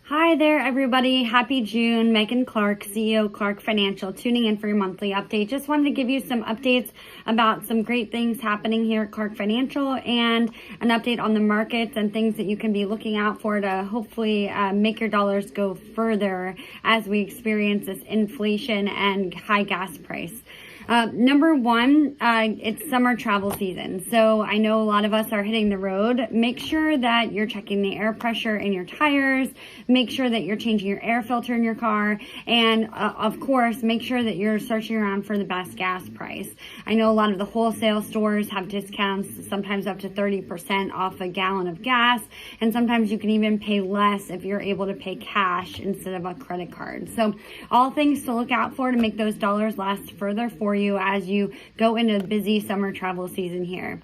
Hi there, everybody. Happy June. Megan Clark, CEO Clark Financial, tuning in for your monthly update. Just wanted to give you some updates about some great things happening here at Clark Financial and an update on the markets and things that you can be looking out for to hopefully make your dollars go further as we experience this inflation and high gas price. Number one, it's summer travel season. So I know a lot of us are hitting the road. Make sure that you're checking the air pressure in your tires. Make sure that you're changing your air filter in your car. And of course, make sure that you're searching around for the best gas price. I know a lot of the wholesale stores have discounts, sometimes up to 30% off a gallon of gas. And sometimes you can even pay less if you're able to pay cash instead of a credit card. So all things to look out for to make those dollars last further for you as you go into the busy summer travel season here.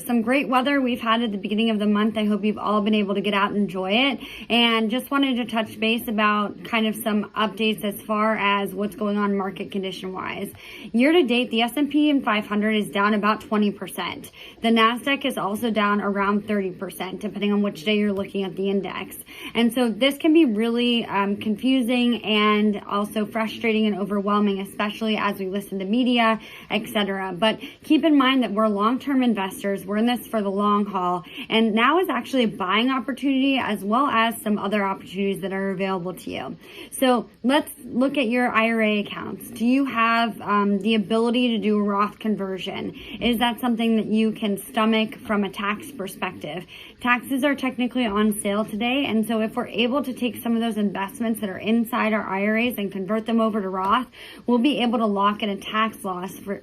Some great weather we've had at the beginning of the month. I hope you've all been able to get out and enjoy it. And just wanted to touch base about kind of some updates as far as what's going on market condition wise. Year to date, the S&P 500 is down about 20%. The NASDAQ is also down around 30%, depending on which day you're looking at the index. And so this can be really confusing and also frustrating and overwhelming, especially as we listen to media, etc. But keep in mind that we're long-term investors. We're in this for the long haul. And now is actually a buying opportunity as well as some other opportunities that are available to you. So let's look at your IRA accounts. Do you have the ability to do a Roth conversion? Is that something that you can stomach from a tax perspective? Taxes are technically on sale today. And so if we're able to take some of those investments that are inside our IRAs and convert them over to Roth, we'll be able to lock in a tax loss for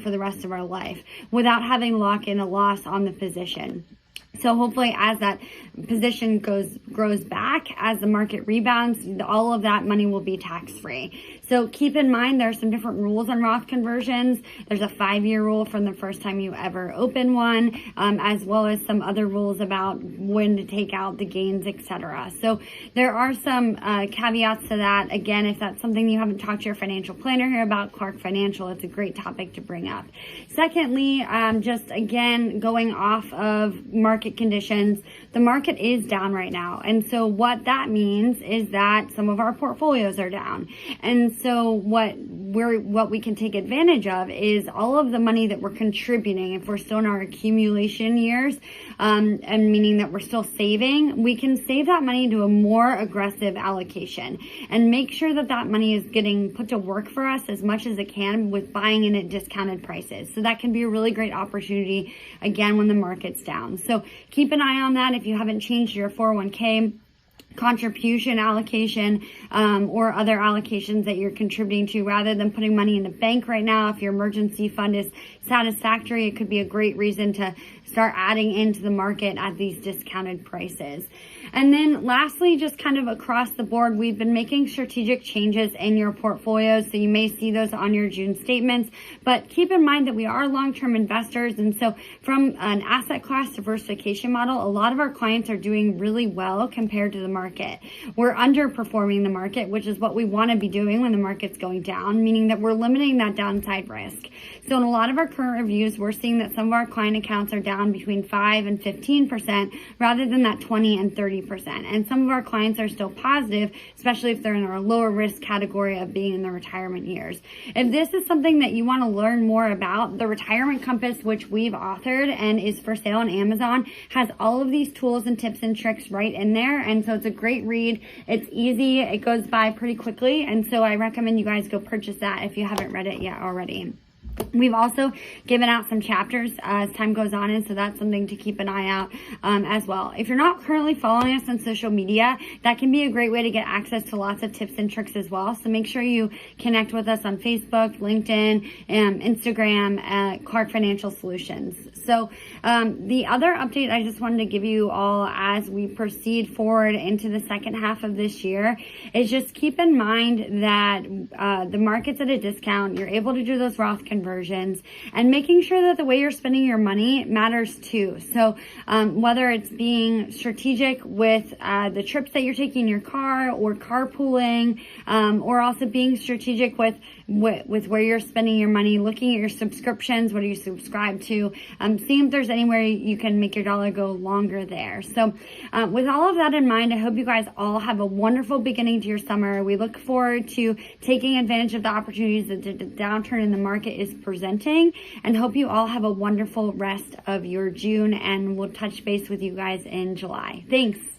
the rest of our life without having to lock in a loss on the position. So hopefully as that position grows back, as the market rebounds, all of that money will be tax-free. So keep in mind there are some different rules on Roth conversions. There's a 5-year rule from the first time you ever open one, as well as some other rules about when to take out the gains, etc. So there are some caveats to that. Again, if that's something you haven't talked to your financial planner here about, Clark Financial, it's a great topic to bring up. Secondly, just again, going off of market conditions, the market is down right now. And so what that means is that some of our portfolios are down. And so what we can take advantage of is all of the money that we're contributing. If we're still in our accumulation years, and meaning that we're still saving, we can save that money to a more aggressive allocation and make sure that that money is getting put to work for us as much as it can with buying in at discounted prices. So that can be a really great opportunity, again, when the market's down. So keep an eye on that if you haven't changed your 401k contribution allocation or other allocations that you're contributing to, rather than putting money in the bank right now. If your emergency fund is satisfactory, it could be a great reason to start adding into the market at these discounted prices. And then lastly, just kind of across the board, we've been making strategic changes in your portfolios. So you may see those on your June statements, but keep in mind that we are long-term investors. And so from an asset class diversification model, a lot of our clients are doing really well compared to the market. We're underperforming the market, which is what we want to be doing when the market's going down, meaning that we're limiting that downside risk. So in a lot of our current reviews, we're seeing that some of our client accounts are down between 5 and 15% rather than that 20 and 30%. And some of our clients are still positive, especially if they're in our lower risk category of being in the retirement years. If this is something that you want to learn more about, the Retirement Compass, which we've authored and is for sale on Amazon, has all of these tools and tips and tricks right in there. And so it's a great read. It's easy. It goes by pretty quickly. And so I recommend you guys go purchase that if you haven't read it yet already. We've also given out some chapters as time goes on, and so that's something to keep an eye out as well. If you're not currently following us on social media, that can be a great way to get access to lots of tips and tricks as well. So make sure you connect with us on Facebook, LinkedIn, Instagram, Clark Financial Solutions. So the other update I just wanted to give you all as we proceed forward into the second half of this year is just keep in mind that the market's at a discount. You're able to do those Roth conversions, and making sure that the way you're spending your money matters too. So whether it's being strategic with the trips that you're taking in your car or carpooling, or also being strategic with with where you're spending your money, looking at your subscriptions, what do you subscribe to, seeing if there's anywhere you can make your dollar go longer there. So with all of that in mind, I hope you guys all have a wonderful beginning to your summer. We look forward to taking advantage of the opportunities that the downturn in the market is presenting, and hope you all have a wonderful rest of your June, and we'll touch base with you guys in July. Thanks.